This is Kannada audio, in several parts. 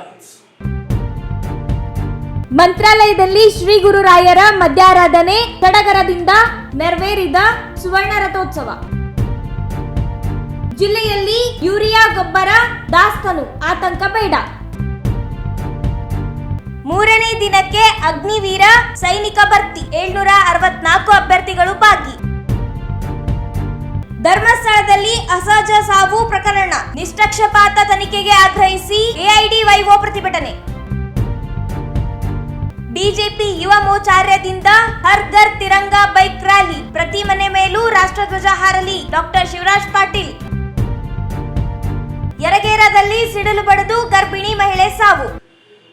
headlines. ಮಂತ್ರಾಲಯದಲ್ಲಿ ಶ್ರೀ ಗುರುರಾಯರ ಮಧ್ಯಾರಾಧನೆ ಸಡಗರದಿಂದ ನೆರವೇರಿದ ಸುವರ್ಣ ರಥೋತ್ಸವ. ಜಿಲ್ಲೆಯಲ್ಲಿ ಯೂರಿಯಾ ಗೊಬ್ಬರ ದಾಸ್ತಾನು ಆತಂಕ ಬೇಡ. ಮೂರನೇ ದಿನಕ್ಕೆ ಅಗ್ನಿವೀರ ಸೈನಿಕ ಭರ್ತಿ 764 ಅಭ್ಯರ್ಥಿಗಳು ಭಾಗಿ. ಧರ್ಮಸ್ಥಳದಲ್ಲಿ ಅಸಹಜ ಸಾವು ಪ್ರಕರಣ ನಿಷ್ಪಕ್ಷಪಾತ ತನಿಖೆಗೆ ಆಗ್ರಹಿಸಿ ಎಐಡಿವೈಒ ಪ್ರತಿಭಟನೆ. ಬಿಜೆಪಿ ಯುವ ಮೋರ್ಚಾದಿಂದ ಹರ್ ಘರ್ ತಿರಂಗಾ ಬೈಕ್ ರ್ಯಾಲಿ, ಪ್ರತಿ ಮನೆ ಮೇಲೂ ರಾಷ್ಟ್ರಧ್ವಜ ಹಾರಲಿ ಡಾಕ್ಟರ್ ಶಿವರಾಜ್ ಪಾಟೀಲ್. ಯರಗೇರಾದಲ್ಲಿ ಸಿಡಿಲು ಬಡಿದು ಗರ್ಭಿಣಿ ಮಹಿಳೆ ಸಾವು.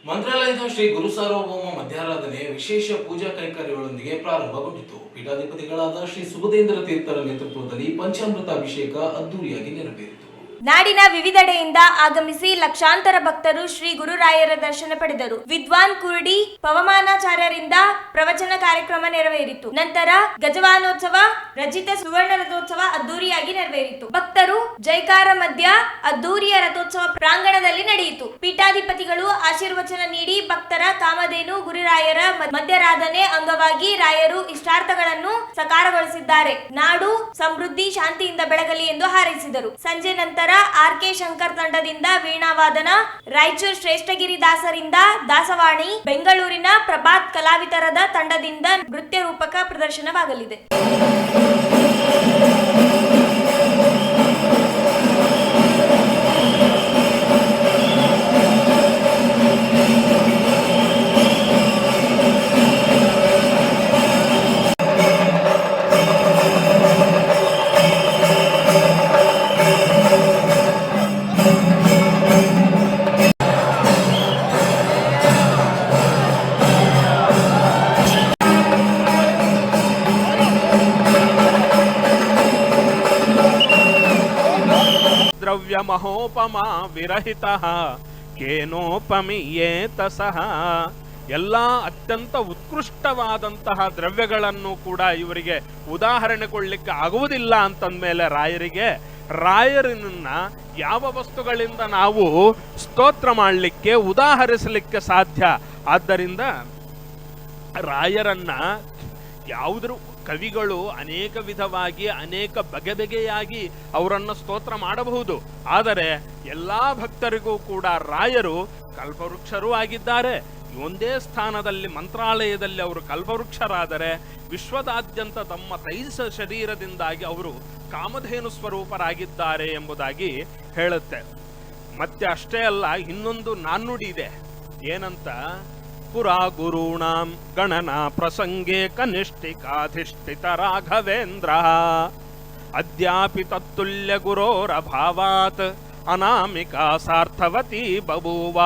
ಮಂತ್ರಾಲಯದ ಶ್ರೀ ಗುರು ಸಾರ್ವಭೌಮ ಮಧ್ಯಾರಾಧನೆ ವಿಶೇಷ ಪೂಜಾ ಕೈಂಕರ್ಯಗಳೊಂದಿಗೆ ಪ್ರಾರಂಭಗೊಂಡಿತು. ಪೀಠಾಧಿಪತಿಗಳಾದ ಶ್ರೀ ಸುಬುಧೇಂದ್ರ ತೀರ್ಥರ ನೇತೃತ್ವದಲ್ಲಿ ಪಂಚಾಮೃತ ಅಭಿಷೇಕ ಅದ್ದೂರಿಯಾಗಿ ನೆರವೇರಿತು. ನಾಡಿನ ವಿವಿಧೆಡೆಯಿಂದ ಆಗಮಿಸಿ ಲಕ್ಷಾಂತರ ಭಕ್ತರು ಶ್ರೀ ಗುರುರಾಯರ ದರ್ಶನ ಪಡೆದರು. ವಿದ್ವಾನ್ ಕುರುಡಿ ಪವಮಾನಾಚಾರ್ಯರಿಂದ ಪ್ರವಚನ ಕಾರ್ಯಕ್ರಮ ನೆರವೇರಿತು. ನಂತರ ಗಜವಾನೋತ್ಸವ, ರಚಿತ ಸುವರ್ಣ ರಥೋತ್ಸವ ಅದ್ದೂರಿಯಾಗಿ ನೆರವೇರಿತು. ಭಕ್ತರು ಜೈಕಾರ ಮಧ್ಯ ಅದ್ದೂರಿಯ ರಥೋತ್ಸವ ಪ್ರಾಂಗಣದಲ್ಲಿ ನಡೆಯಿತು. ಪೀಠಾಧಿಪತಿಗಳು ಆಶೀರ್ವಚನ ನೀಡಿ ಭಕ್ತರ ಕಾಮಧೇನು ಗುರುರಾಯರ ಮಧ್ಯಾರಾಧನೆ ಅಂಗವಾಗಿ ರಾಯರು ಇಷ್ಟಾರ್ಥಗಳನ್ನು ಸಕಾರಗೊಳಿಸಿದ್ದಾರೆ. ನಾಡು ಸಮೃದ್ಧಿ ಶಾಂತಿಯಿಂದ ಬೆಳಗಲಿ ಎಂದು ಹಾರೈಸಿದರು. ಸಂಜೆ ನಂತರ ಆರ್.ಕೆ. ಶಂಕರ್ ತಂಡದಿಂದ ವೀಣಾವಾದನ, ರಾಯಚೂರು ಶ್ರೇಷ್ಠಗಿರಿ ದಾಸರಿಂದ ದಾಸವಾಣಿ, ಬೆಂಗಳೂರಿನ ಪ್ರಭಾತ್ ಕಲಾವಿದರದ ತಂಡದಿಂದ ನೃತ್ಯ ರೂಪಕ ಪ್ರದರ್ಶನವಾಗಲಿದೆ. ದ್ರವ್ಯ ಮಹೋಪಮ ವಿರಹಿತಃ ಕೇನೋಪಮಿಯೇತ ಸಹ. ಎಲ್ಲ ಅತ್ಯಂತ ಉತ್ಕೃಷ್ಟವಾದಂತಹ ದ್ರವ್ಯಗಳನ್ನು ಕೂಡ ಇವರಿಗೆ ಉದಾಹರಣೆ ಕೊಡಲಿಕ್ಕೆ ಆಗುವುದಿಲ್ಲ ಅಂತಂದ್ಮೇಲೆ ರಾಯರನ್ನ ಯಾವ ವಸ್ತುಗಳಿಂದ ನಾವು ಸ್ತೋತ್ರ ಮಾಡಲಿಕ್ಕೆ ಉದಾಹರಿಸಲಿಕ್ಕೆ ಸಾಧ್ಯ? ಆದ್ದರಿಂದ ರಾಯರನ್ನ ಯಾವುದ್ರ ಕವಿಗಳು ಅನೇಕ ವಿಧವಾಗಿ ಅನೇಕ ಬಗೆಬಗೆಯಾಗಿ ಅವರನ್ನು ಸ್ತೋತ್ರ ಮಾಡಬಹುದು. ಆದರೆ ಎಲ್ಲಾ ಭಕ್ತರಿಗೂ ಕೂಡ ರಾಯರು ಕಲ್ಪವೃಕ್ಷರೂ ಆಗಿದ್ದಾರೆ. ಒಂದೇ ಸ್ಥಾನದಲ್ಲಿ ಮಂತ್ರಾಲಯದಲ್ಲಿ ಅವರು ಕಲ್ಪವೃಕ್ಷರಾದರೆ ವಿಶ್ವದಾದ್ಯಂತ ತಮ್ಮ ತೈಜಸ ಶರೀರದಿಂದಾಗಿ ಅವರು ಕಾಮಧೇನು ಸ್ವರೂಪರಾಗಿದ್ದಾರೆ ಎಂಬುದಾಗಿ ಹೇಳುತ್ತೆ. ಮತ್ತೆ ಅಷ್ಟೇ ಅಲ್ಲ, ಇನ್ನೊಂದು ನಾಣ್ಣುಡಿ ಇದೆ. ಏನಂತ? ಪುರಾ ಗುರುಣಾಂ ಗಣನಾ ಪ್ರಸಂಗೆ ಕನಿಷ್ಠಿಕಾಧಿಷ್ಠಿತ ರಾಘವೇಂದ್ರ ಅದ್ಯಾಪಿ ತತ್ತುಲ್ಯ ಗುರೋರಭಾವಾತ್ ಅನಾಮಿಕಾ ಸಾರ್ಥವತಿ ಬಭೂವ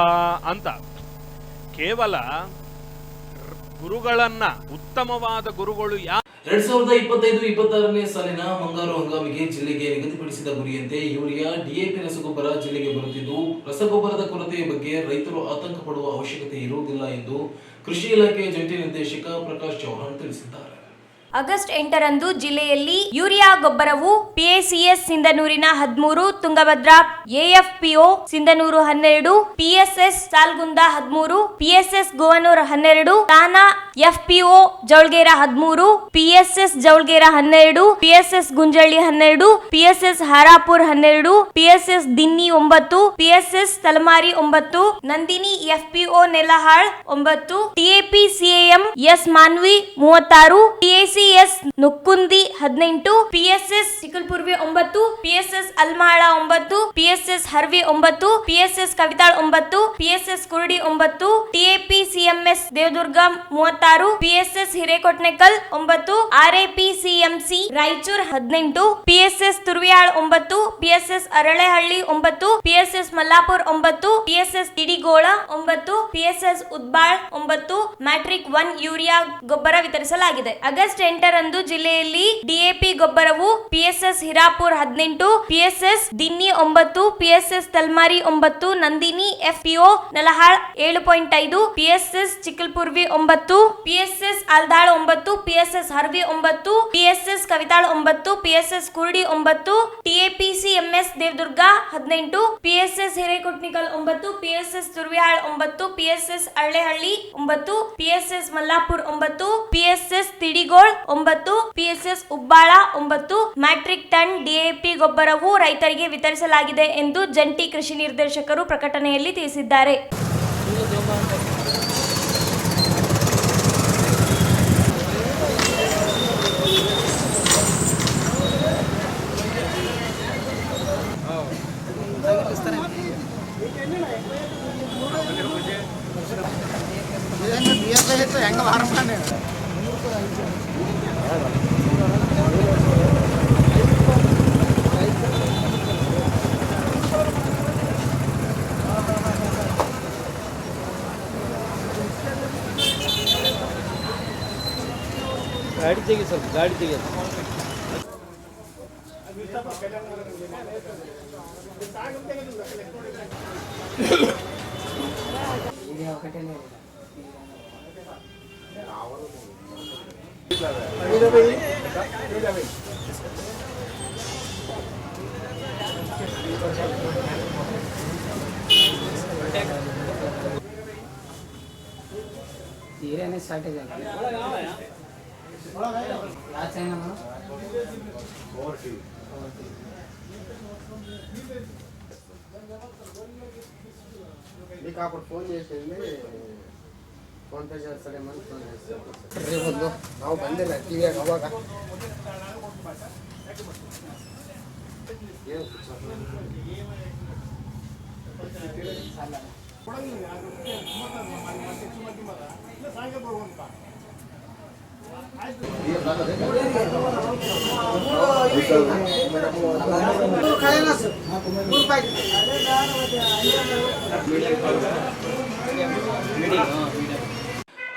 ಅಂತ. ಕೇವಲ ಗುರುಗಳನ್ನ, ಉತ್ತಮವಾದ ಗುರುಗಳು 2025-26ನೇ ಸಾಲಿನ ಮುಂಗಾರು ಹಂಗಾಮಿಗೆ ಜಿಲ್ಲೆಗೆ ನಿಗದಿಪಡಿಸಿದ ಗುರಿಯಂತೆ ಯೂರಿಯಾ, ಡಿಎಪಿ ರಸಗೊಬ್ಬರ ಜಿಲ್ಲೆಗೆ ಬರುತ್ತಿದ್ದು, ರಸಗೊಬ್ಬರದ ಕೊರತೆಯ ಬಗ್ಗೆ ರೈತರು ಆತಂಕ ಪಡುವ ಅವಶ್ಯಕತೆ ಇರುವುದಿಲ್ಲ ಎಂದು ಕೃಷಿ ಇಲಾಖೆಯ ಜಂಟಿ ನಿರ್ದೇಶಕ ಪ್ರಕಾಶ್ ಚೌಹಾಣ್ ತಿಳಿಸಿದ್ದಾರೆ. ಆಗಸ್ಟ್ 8ರಂದು ಜಿಲ್ಲೆಯಲ್ಲಿ ಯೂರಿಯಾ ಗೊಬ್ಬರವು PACS ಸಿಂಧನೂರಿನ 13, Tungabhadra AFPO Sindhanur 12, PSS Salgunda 13, PSS Govanur 12, ತಾನಾ FPO Jawalgera 13, PSS Jawalgera 12, PSS Gunjalli 12, PSS Harapur 12, PSS Dinni 9, PSS Talamari 9, Nandini FPO Nelahal 9, TAPCAM S Manvi 36, TACS Nukkundi 18, PSS Chikalparvi 9, PSS Almala 9, PSS Harvi 9, PSS Kavital 9, PSS Kurudi 9, TAPCMS Devadurga 36, PSS Hirekotnekal 9, RAPCMC Raichur 18, PSS Turviyal 9, PSS Aralehalli 9, PSS Mallapur 9, PSS Tidigola 9, PSS Udbal 9 metric 1 urea ಗೊಬ್ಬರ ವಿತರಿಸಲಾಗಿದೆ. ಆಗಸ್ಟ್ 8ರಂದು ಜಿಲ್ಲೆಯಲ್ಲಿ ಡಿಎಪಿ ಗೊಬ್ಬರವು PSS Hirapur 18, PSS Dinni 9, PSS Talmari 9, Nandini FPO Nalahal 7.5, PSS Chikkalpurvi 9, PSS Aldal 9, PSS Harvi 9, PSS Kavital 9, PSS Kurdi 9, TAPC MS Devadurga 18, PSS Hirekotnikal 9, PSS Turvihal 9, PSS Allehalli 9, PSS Mallapur 9, PSS ತಿಡಿಗೋಳ್ 9, PSS ಉಬ್ಬಾಳ 9 matrix ton DAP ಗೊಬ್ಬರವು ರೈತರಿಗೆ ವಿತರಿಸಲಾಗಿದೆ ಎಂದು ಜಂಟಿ ಕೃಷಿ ನಿರ್ದೇಶಕರು ಪ್ರಕಟಣೆಯಲ್ಲಿ ತಿಳಿಸಿದ್ದಾರೆ. ಗಾಡಿ ತೆಗಿ ಸ್ವಲ್ಪ ಗಾಡಿ ತೆಗಿ ತೀರೇನೆ ಶಾರ್ಟೇಜ್ ಆಗಿದೆ లాస్ట్ అయినా మనం మీకు అప్పుడు ఫోన్ చేసింది ఫోన్ పే చేస్తాడేమని ఫోన్ చేస్తాడు రేపు ನಾವು ಬಂದಿಲ್ಲ ಟಿವಿಯಾಗ ಅವಾಗ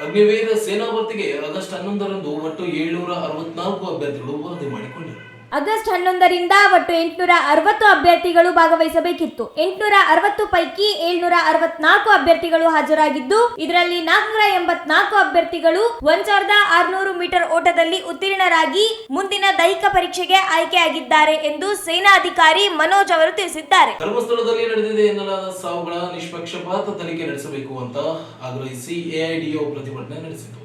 ಅಗ್ನಿವೀರ ಸೇನಾ ಭರ್ತಿಗೆ ಆಗಸ್ಟ್ 11ರಂದು ಒಟ್ಟು 764 ಅಭ್ಯರ್ಥಿಗಳು ವರದಿ ಮಾಡಿಕೊಂಡರು. ಆಗಸ್ಟ್ 11ರಿಂದ ಒಟ್ಟು 860 ಅಭ್ಯರ್ಥಿಗಳು ಭಾಗವಹಿಸಬೇಕಿತ್ತು. 860 ಪೈಕಿ 764 ಅಭ್ಯರ್ಥಿಗಳು ಹಾಜರಾಗಿದ್ದು, ಇದರಲ್ಲಿ 484 ಅಭ್ಯರ್ಥಿಗಳು 1600 ಮೀಟರ್ ಓಟದಲ್ಲಿ ಉತ್ತೀರ್ಣರಾಗಿ ಮುಂದಿನ ದೈಹಿಕ ಪರೀಕ್ಷೆಗೆ ಆಯ್ಕೆಯಾಗಿದ್ದಾರೆ ಎಂದು ಸೇನಾ ಅಧಿಕಾರಿ ಮನೋಜ್ ಅವರು ತಿಳಿಸಿದ್ದಾರೆ. ಧರ್ಮಸ್ಥಳದಲ್ಲಿ ನಡೆದಿದೆ ಎನ್ನಲಾದ ಸಾವುಗಳ ನಿಷ್ಪಕ್ಷಪಾತ ತನಿಖೆ ನಡೆಸಬೇಕು ಅಂತ ಆಗ್ರಹಿಸಿ ಎಐಡಿಒ ಪ್ರತಿಭಟನೆ ನಡೆಸಿತು.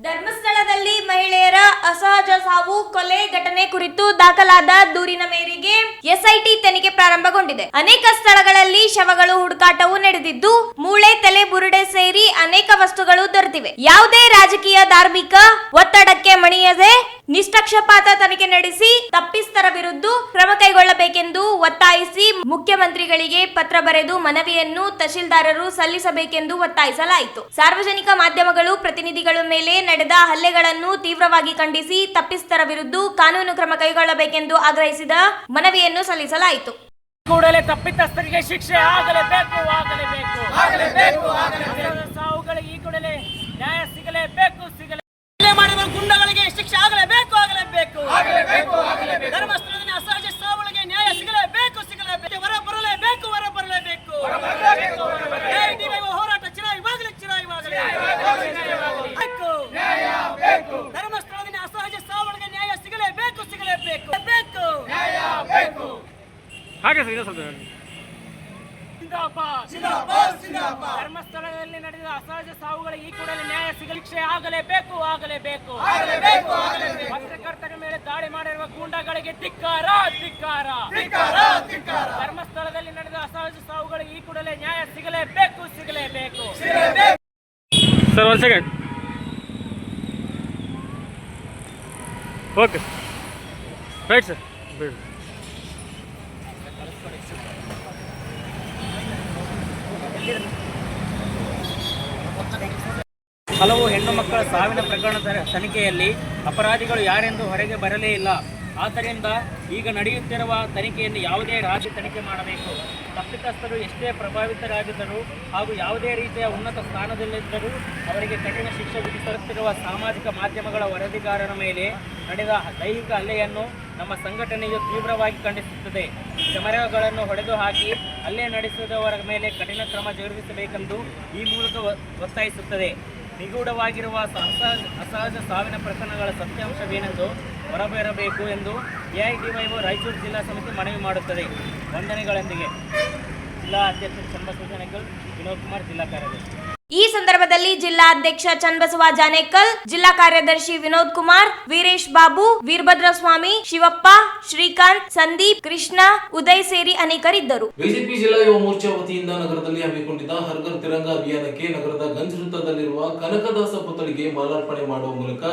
ಧರ್ಮಸ್ಥಳದಲ್ಲಿ ಮಹಿಳೆಯರ ಅಸಹಜ ಸಾವು ಕೊಲೆ ಘಟನೆ ಕುರಿತು ದಾಖಲಾದ ದೂರಿನ ಮೇರೆಗೆ ಎಸ್ಐಟಿ ತನಿಖೆ ಪ್ರಾರಂಭಗೊಂಡಿದೆ. ಅನೇಕ ಸ್ಥಳಗಳಲ್ಲಿ ಶವಗಳು ಹುಡುಕಾಟವು ನಡೆದಿದ್ದು, ಮೂಳೆ, ತಲೆ, ಬುರುಡೆ ಸೇರಿ ಅನೇಕ ವಸ್ತುಗಳು ದೊರೆತಿವೆ. ಯಾವುದೇ ರಾಜಕೀಯ, ಧಾರ್ಮಿಕ ಒತ್ತಡಕ್ಕೆ ಮಣಿಯದೆ ನಿಷ್ಪಕ್ಷಪಾತ ತನಿಖೆ ನಡೆಸಿ ತಪ್ಪಿಸ್ಥರ ವಿರುದ್ಧ ಕ್ರಮ ಕೈಗೊಳ್ಳಬೇಕೆಂದು ಒತ್ತಾಯಿಸಿ ಮುಖ್ಯಮಂತ್ರಿಗಳಿಗೆ ಪತ್ರ ಬರೆದು ಮನವಿಯನ್ನು ತಹಶೀಲ್ದಾರರು ಸಲ್ಲಿಸಬೇಕೆಂದು ಒತ್ತಾಯಿಸಲಾಯಿತು. ಸಾರ್ವಜನಿಕ ಮಾಧ್ಯಮಗಳು ಪ್ರತಿನಿಧಿಗಳ ಮೇಲೆ ನಡೆದ ಹಲ್ಲೆಗಳನ್ನು ತೀವ್ರವಾಗಿ ಖಂಡಿಸಿ ತಪ್ಪಿಸ್ಥರ ವಿರುದ್ಧ ಕಾನೂನು ಕ್ರಮ ಕೈಗೊಳ್ಳಬೇಕೆಂದು ಆಗ್ರಹಿಸಿದ ಮನವಿಯನ್ನು ಸಲ್ಲಿಸಲಾಯಿತು. ಕೂಡಲೇ ತಪ್ಪಿತಸ್ಥರಿಗೆ ಶಿಕ್ಷೆ ಆಗಲೇಬೇಕು. ಸಾವುಗಳಿಗೆ ಈ ಕೂಡಲೇ ನ್ಯಾಯ ಸಿಗಲೇಬೇಕು. ಮಾಡಿರುವ ಗುಂಡಗಳಿಗೆ ಶಿಕ್ಷೆ ಆಗಲೇಬೇಕು. ಧರ್ಮಸ್ಥಳದಲ್ಲಿ ಅಸಹಜ ಸಾವುಗಳಿಗೆ ನ್ಯಾಯ ಸಿಗಲೇಬೇಕು. ಹೊರ ಬರಲೇಬೇಕು. ಹೋರಾಟ ಚಿರಾಯುವಾಗಲೇ. ಧರ್ಮಸ್ಥಳದಲ್ಲಿ ಅಸಹಜ ಸಾವುಗಳಿಗೆ ನ್ಯಾಯ ಸಿಗಲೇಬೇಕು. ಹಾಗೆ ಸರ್ ಧರ್ಮಸ್ಥಳದಲ್ಲಿ ನಡೆದ ಅಸಹಜ ಸಾವುಗಳ ಈ ಕೂಡಲೇ ನ್ಯಾಯ ಶಿಕ್ಷೆ ಆಗಲೇಬೇಕು. ಪತ್ರಕರ್ತರ ಮೇಲೆ ದಾಳಿ ಮಾಡಿರುವ ಗೂಂಡಾಗಳಿಗೆ ಧಿಕ್ಕಾರ. ಧರ್ಮಸ್ಥಳದಲ್ಲಿ ನಡೆದ ಅಸಹಜ ಸಾವುಗಳ ಈ ಕೂಡಲೇ ನ್ಯಾಯ ಸಿಗಲೇಬೇಕು. ಸರ್ ಒಂದು ಸೆಕೆಂಡ್. Okay right sir. ಹಲವು ಹೆಣ್ಣು ಮಕ್ಕಳ ಸಾವಿನ ಪ್ರಕರಣದ ತನಿಖೆಯಲ್ಲಿ ಅಪರಾಧಿಗಳು ಯಾರೆಂದು ಹೊರಗೆ ಬರಲೇ ಇಲ್ಲ. ಆದ್ದರಿಂದ ಈಗ ನಡೆಯುತ್ತಿರುವ ತನಿಖೆಯನ್ನು ಯಾವುದೇ ರಾಜ್ಯ ತನಿಖೆ ಮಾಡಬೇಕು. ತಪ್ಪಿತಸ್ಥರು ಎಷ್ಟೇ ಪ್ರಭಾವಿತರಾಗಿದ್ದರೂ ಹಾಗೂ ಯಾವುದೇ ರೀತಿಯ ಉನ್ನತ ಸ್ಥಾನದಲ್ಲಿದ್ದರೂ ಅವರಿಗೆ ಕಠಿಣ ಶಿಕ್ಷೆ ವಿಧಿಸುತ್ತಿರುವ ಸಾಮಾಜಿಕ ಮಾಧ್ಯಮಗಳ ವರದಿಗಾರರ ಮೇಲೆ ನಡೆದ ದೈಹಿಕ ಹಲ್ಲೆಯನ್ನು ನಮ್ಮ ಸಂಘಟನೆಯು ತೀವ್ರವಾಗಿ ಖಂಡಿಸುತ್ತದೆ. ಕ್ಯಾಮೆರಾಗಳನ್ನು ಹೊಡೆದು ಹಾಕಿ ಹಲ್ಲೆ ನಡೆಸಿದವರ ಮೇಲೆ ಕಠಿಣ ಕ್ರಮ ಜರುಗಿಸಬೇಕೆಂದು ಈ ಮೂಲಕ ಒತ್ತಾಯಿಸುತ್ತದೆ. ನಿಗೂಢವಾಗಿರುವ ಅಸಹಜ ಸಾವಿನ ಪ್ರಕರಣಗಳ ಸತ್ಯಾಂಶವೇನೆಂದು ಹೊರಬರಬೇಕು ಎಂದು ಎಐಡಿವೈಒ ರಾಯಚೂರು ಜಿಲ್ಲಾ ಸಮಿತಿ ಮನವಿ ಮಾಡುತ್ತದೆ. ವಂದನೆಗಳೊಂದಿಗೆ ಜಿಲ್ಲಾ ಅಧ್ಯಕ್ಷ ಚನ್ನಬಸವ ಜಾನೇಕಲ್, ವಿನೋದ್ ಕುಮಾರ್, ಜಿಲ್ಲಾ ಕಾರ್ಯದರ್ಶಿ. ಈ ಸಂದರ್ಭದಲ್ಲಿ ಜಿಲ್ಲಾ ಅಧ್ಯಕ್ಷ ಚನ್ನಬಸವ ಜಾನೇಕಲ್, ಜಿಲ್ಲಾ ಕಾರ್ಯದರ್ಶಿ ವಿನೋದ್ ಕುಮಾರ್, ವೀರೇಶ್ ಬಾಬು, ವೀರಭದ್ರಸ್ವಾಮಿ, ಶಿವಪ್ಪ, ಶ್ರೀಕಾಂತ್, ಸಂದೀಪ್, ಕೃಷ್ಣ, ಉದಯ್ ಸೇರಿ ಅನೇಕರಿದ್ದರು. ಬಿಜೆಪಿ ಜಿಲ್ಲಾ ಯುವ ಮೋರ್ಚಾ ವತಿಯಿಂದ ನಗರದಲ್ಲಿ ಹಮ್ಮಿಕೊಂಡಿದ್ದ ಹರ್ ಘರ್ ತಿರಂಗ ಅಭಿಯಾನಕ್ಕೆ ನಗರದ ಗಂಜ್ ವೃತ್ತದಲ್ಲಿರುವ ಕನಕದಾಸ ಪುತ್ಥಳಿಗೆ ಮಾಲಾರ್ಪಣೆ ಮಾಡುವ ಮೂಲಕ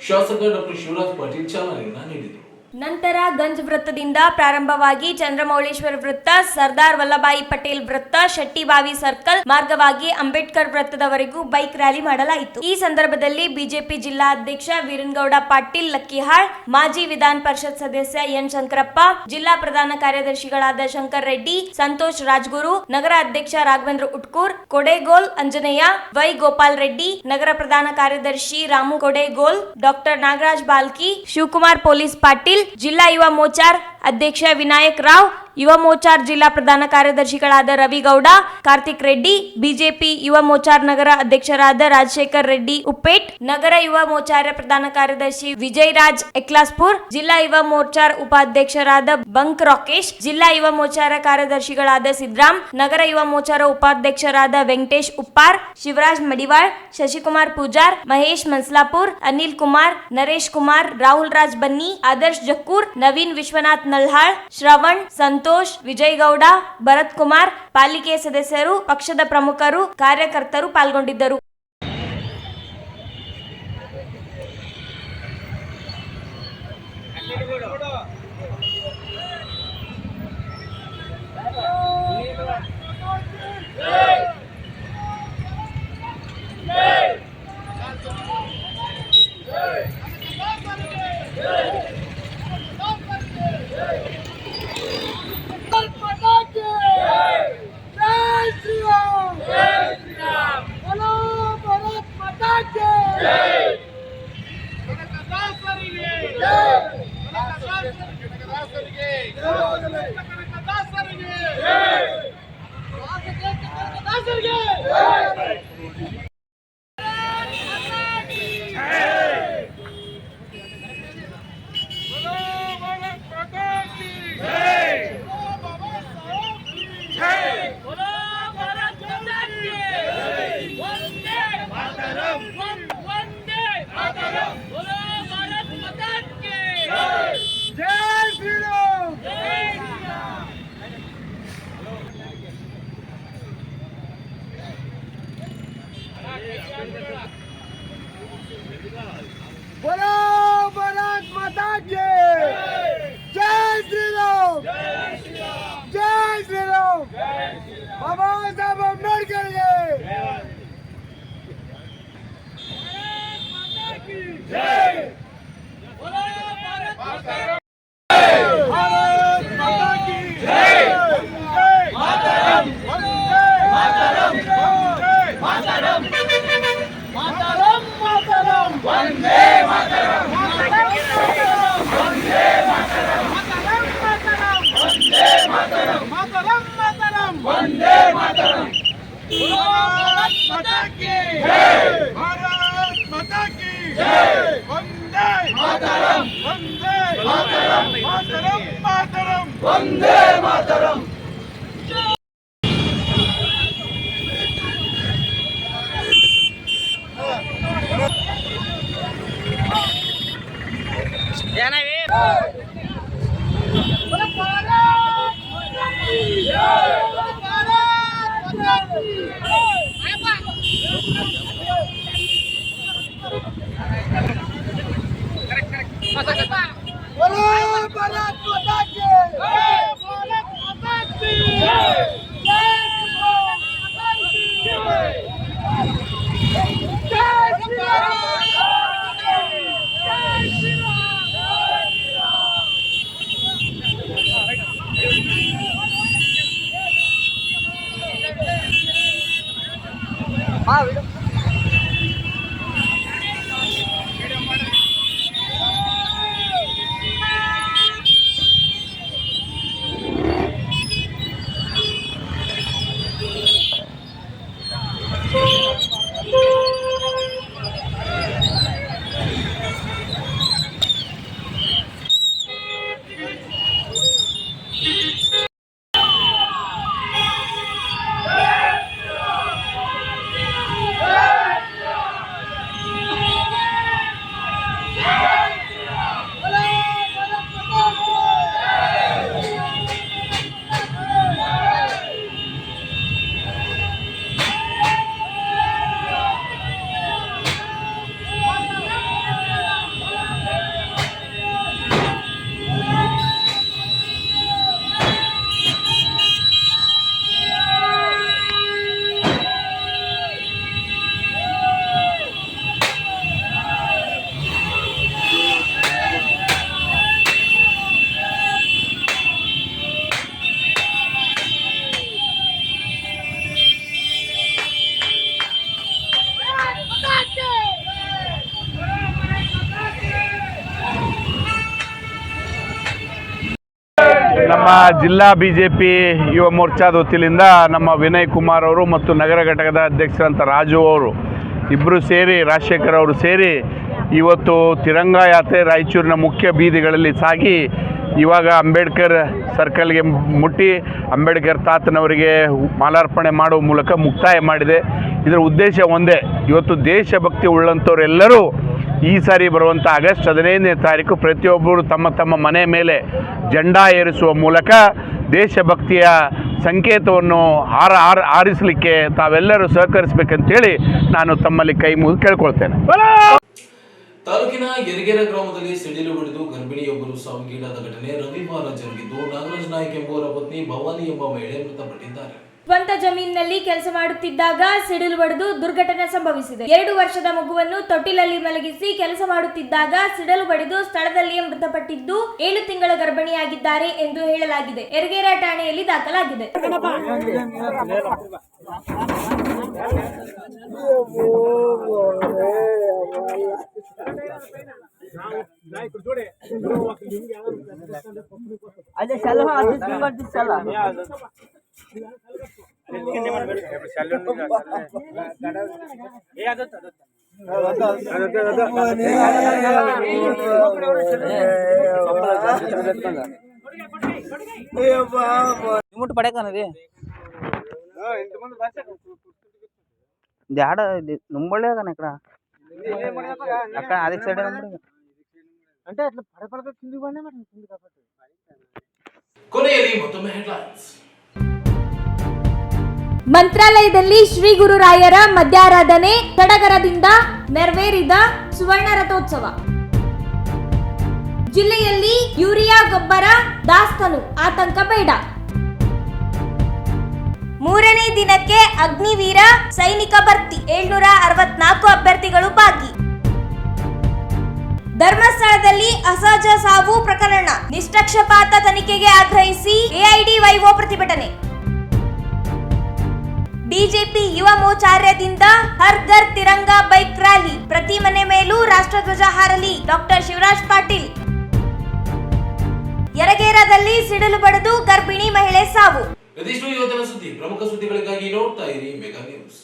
ಶಾಸಕ ಡಾಕ್ಟರ್ ಶಿವರಾಜ್ ಪಾಟೀಲ್ ಚಾಲನೆಯನ್ನ ನೀಡಿದರು. ನಂತರ ಗಂಜ್ ವೃತ್ತದಿಂದ ಪ್ರಾರಂಭವಾಗಿ ಚಂದ್ರಮೌಳೇಶ್ವರ ವೃತ್ತ, ಸರ್ದಾರ್ ವಲ್ಲಭಾಯಿ ಪಟೇಲ್ ವೃತ್ತ, ಶೆಟ್ಟಿಬಾವಿ ಸರ್ಕಲ್ ಮಾರ್ಗವಾಗಿ ಅಂಬೇಡ್ಕರ್ ವೃತ್ತದವರೆಗೂ ಬೈಕ್ ರ್ಯಾಲಿ ಮಾಡಲಾಯಿತು. ಈ ಸಂದರ್ಭದಲ್ಲಿ ಬಿಜೆಪಿ ಜಿಲ್ಲಾ ಅಧ್ಯಕ್ಷ ವೀರನಗೌಡ ಪಾಟೀಲ್ ಲಕ್ಕಿಹಾಳ್, ಮಾಜಿ ವಿಧಾನ ಪರಿಷತ್ ಸದಸ್ಯ ಎನ್ ಶಂಕರಪ್ಪ, ಜಿಲ್ಲಾ ಪ್ರಧಾನ ಕಾರ್ಯದರ್ಶಿಗಳಾದ ಶಂಕರ್ ರೆಡ್ಡಿ, ಸಂತೋಷ್ ರಾಜ್ಗುರು, ನಗರ ಅಧ್ಯಕ್ಷ ರಾಘವೇಂದ್ರ ಉಟ್ಕೂರ್, ಕೊಡೆಗೋಲ್ ಅಂಜನೇಯ, ವೈ ಗೋಪಾಲ್ ರೆಡ್ಡಿ, ನಗರ ಪ್ರಧಾನ ಕಾರ್ಯದರ್ಶಿ ರಾಮು ಕೊಡೆಗೋಲ್, ಡಾಕ್ಟರ್ ನಾಗರಾಜ್ ಬಾಲ್ಕಿ, ಶಿವಕುಮಾರ್ ಪೊಲೀಸ್ ಪಾಟೀಲ್, ಜಿಲ್ಲಾ ಯುವ ಮೋರ್ಚಾರ್ ಅಧ್ಯಕ್ಷ ವಿನಾಯಕ್ ರಾವ್, ಯುವ ಮೋರ್ಚಾರ್ ಜಿಲ್ಲಾ ಪ್ರಧಾನ ಕಾರ್ಯದರ್ಶಿಗಳಾದ ರವಿಗೌಡ, ಕಾರ್ತಿಕ್ ರೆಡ್ಡಿ, ಬಿಜೆಪಿ ಯುವ ಮೋರ್ಚಾರ್ ನಗರ ಅಧ್ಯಕ್ಷರಾದ ರಾಜಶೇಖರ್ ರೆಡ್ಡಿ ಉಪ್ಪೇಟ್, ನಗರ ಯುವ ಮೋರ್ಚಾರ ಪ್ರಧಾನ ಕಾರ್ಯದರ್ಶಿ ವಿಜಯ್ ರಾಜ್ ಎಕ್ಲಾಸ್ಪುರ್, ಜಿಲ್ಲಾ ಯುವ ಮೋರ್ಚಾರ್ ಉಪಾಧ್ಯಕ್ಷರಾದ ಬಂಕ್ ರಾಕೇಶ್, ಜಿಲ್ಲಾ ಯುವ ಮೋರ್ಚಾರ ಕಾರ್ಯದರ್ಶಿಗಳಾದ ಸಿದ್ರಾಮ್, ನಗರ ಯುವ ಮೋರ್ಚಾರ ಉಪಾಧ್ಯಕ್ಷರಾದ ವೆಂಕಟೇಶ್ ಉಪ್ಪಾರ್, ಶಿವರಾಜ್ ಮಡಿವಾಳ್, ಶಶಿಕುಮಾರ್ ಪೂಜಾರ್, ಮಹೇಶ್ ಮನ್ಸ್ಲಾಪುರ್, ಅನಿಲ್ ಕುಮಾರ್, ನರೇಶ್ ಕುಮಾರ್, ರಾಹುಲ್ ರಾಜ್ ಬನ್ನಿ, ಆದರ್ಶ್ ಜಕ್ಕೂರ್, ನವೀನ್ ವಿಶ್ವನಾಥ್ ನಲ್ಹಾಳ್, ಶ್ರವಣ್, ಸಂತೋಷ್, ವಿಜಯ್ ಗೌಡ, ಭರತ್ ಕುಮಾರ್, ಪಾಲಿಕೆ ಸದಸ್ಯರು, ಪಕ್ಷದ ಪ್ರಮುಖರು, ಕಾರ್ಯಕರ್ತರು ಪಾಲ್ಗೊಂಡಿದ್ದರು. बोलो भारत माता की जय श्री राम, जय श्री राम, बाबा साहब अम्बेडकर के जय, बोलो भारत माता की जय, मातरम, मातरम, मातरम, मातरम, मातरम, वंदे मातरम, वंदे मातरम, वंदे मातरम, मातरम, मातरम, वंदे मातरम, बोलो भारत माता की जय, भारत माता की जय, वंदे मातरम, वंदे मातरम, मातरम, मातरम, वंदे मातरम. बोलो भारत माता की जय, भारत माता की जय, जय श्री राम, जय श्री राम. ನಮ್ಮ ಜಿಲ್ಲಾ ಬಿಜೆಪಿ ಯುವ ಮೋರ್ಚಾದ ವತಿಯಿಂದ ನಮ್ಮ ವಿನಯ್ ಕುಮಾರ್ ಅವರು ಮತ್ತು ನಗರ ಘಟಕದ ಅಧ್ಯಕ್ಷರಂತ ರಾಜು ಅವರು ಇಬ್ಬರು ಸೇರಿ ರಾಜಶೇಖರ್ ಅವರು ಸೇರಿ ಇವತ್ತು ತಿರಂಗ ಯಾತ್ರೆ ರಾಯಚೂರಿನ ಮುಖ್ಯ ಬೀದಿಗಳಲ್ಲಿ ಸಾಗಿ ಇವಾಗ ಅಂಬೇಡ್ಕರ್ ಸರ್ಕಲ್ಗೆ ಮುಟ್ಟಿ ಅಂಬೇಡ್ಕರ್ ತಾತನವರಿಗೆ ಮಾಲಾರ್ಪಣೆ ಮಾಡುವ ಮೂಲಕ ಮುಕ್ತಾಯ ಮಾಡಿದೆ. ಇದರ ಉದ್ದೇಶ ಒಂದೇ, ಇವತ್ತು ದೇಶಭಕ್ತಿ ಉಳ್ಳಂಥವರೆಲ್ಲರೂ ಈ ಸಾರಿ ಬರುವಂಥ ಆಗಸ್ಟ್ 15ನೇ ತಾರೀಕು ಪ್ರತಿಯೊಬ್ಬರು ತಮ್ಮ ತಮ್ಮ ಮನೆ ಮೇಲೆ ಜೆಂಡಾ ಏರಿಸುವ ಮೂಲಕ ದೇಶಭಕ್ತಿಯ ಸಂಕೇತವನ್ನು ಆರಿಸಲಿಕ್ಕೆ ತಾವೆಲ್ಲರೂ ಸಹಕರಿಸಬೇಕಂತೇಳಿ ನಾನು ತಮ್ಮಲ್ಲಿ ಕೈ ಮುಗಿದು ಕೇಳ್ಕೊಳ್ತೇನೆ. ತಾಲೂಕಿನ ಯರಗೇರ ಗ್ರಾಮದಲ್ಲಿ ಸಿಡಿಲು ಬಡಿದು ಗರ್ಭಿಣಿಯೊಬ್ಬರು ಸಾವಿಗೀಡಾದ ಘಟನೆ ರವಿವಾರ ಜರುಗಿದ್ದು ನಾಗರಾಜ್ ನಾಯ್ಕ್ ಎಂಬುವರ ಪತ್ನಿ ಭವಾನಿ ಎಂಬ ಮಹಿಳೆ ಮೃತಪಟ್ಟಿದ್ದಾರೆ. ಸ್ವಂತ ಜಮೀನಿನಲ್ಲಿ ಕೆಲಸ ಮಾಡುತ್ತಿದ್ದಾಗ ಸಿಡಿಲು ಬಡಿದು ದುರ್ಘಟನೆ ಸಂಭವಿಸಿದೆ. 2 ವರ್ಷದ ಮಗುವನ್ನು ತೊಟ್ಟಿಲಲ್ಲಿ ಮಲಗಿಸಿ ಕೆಲಸ ಮಾಡುತ್ತಿದ್ದಾಗ ಸಿಡಿಲು ಬಡಿದು ಸ್ಥಳದಲ್ಲಿಯೇ ಮೃತಪಟ್ಟಿದ್ದು 7 ತಿಂಗಳ ಗರ್ಭಿಣಿಯಾಗಿದ್ದಾರೆ ಎಂದು ಹೇಳಲಾಗಿದೆ. ಯರಗೇರ ಠಾಣೆಯಲ್ಲಿ ದಾಖಲಾಗಿದೆ. పడేకనది ఆడ నుంబడే కానీ ఇక్కడ అక్కడ అది సైడ్ అంటే అట్లా పడపడక కిందికి పడినా మరి కింది కాబట్టి ಕೊನೆಯಲ್ಲಿ ಮತ್ತೊಮ್ಮೆ ಹೆಡ್ಲೈನ್ಸ್. ಮಂತ್ರಾಲಯದಲ್ಲಿ ಶ್ರೀ ಗುರುರಾಯರ ಮಧ್ಯಾರಾಧನೆ ಸಡಗರದಿಂದ ನೆರವೇರಿದ ಸುವರ್ಣ ರಥೋತ್ಸವ. ಜಿಲ್ಲೆಯಲ್ಲಿ ಯೂರಿಯಾ ಗೊಬ್ಬರ ದಾಸ್ತಾನು ಆತಂಕ ಬೇಡ. 3ನೇ ದಿನಕ್ಕೆ ಅಗ್ನಿವೀರ ಸೈನಿಕ ಭರ್ತಿ 764 ಅಭ್ಯರ್ಥಿಗಳು ಬಾಕಿ. ಧರ್ಮಸ್ಥಳದಲ್ಲಿ ಅಸಹಜ ಸಾವು ಪ್ರಕರಣ ನಿಷ್ಪಕ್ಷಪಾತ ತನಿಖೆಗೆ ಆಗ್ರಹಿಸಿ ಎಐಡಿವೈಒ ಪ್ರತಿಭಟನೆ. ಬಿಜೆಪಿ ಯುವ ಮೋರ್ಚಾದಿಂದ ಹರ್ ಘರ್ ತಿರಂಗ ಬೈಕ್ ರ್ಯಾಲಿ, ಪ್ರತಿ ಮನೆ ಮೇಲೂ ರಾಷ್ಟ್ರಧ್ವಜ ಹಾರಲಿ ಡಾಕ್ಟರ್ ಶಿವರಾಜ್ ಪಾಟೀಲ್. ಯರಗೇರದಲ್ಲಿ ಸಿಡಿಲು ಬಡಿದು ಗರ್ಭಿಣಿ ಮಹಿಳೆ ಸಾವು. ಇದಿಷ್ಟು ಇವತ್ತಿನ ಸುದ್ದಿ. ಪ್ರಮುಖ ಸುದ್ದಿಗಳಿಗಾಗಿ ನೋಡ್ತಾ ಇರಿ ಮೆಗಾ ನ್ಯೂಸ್.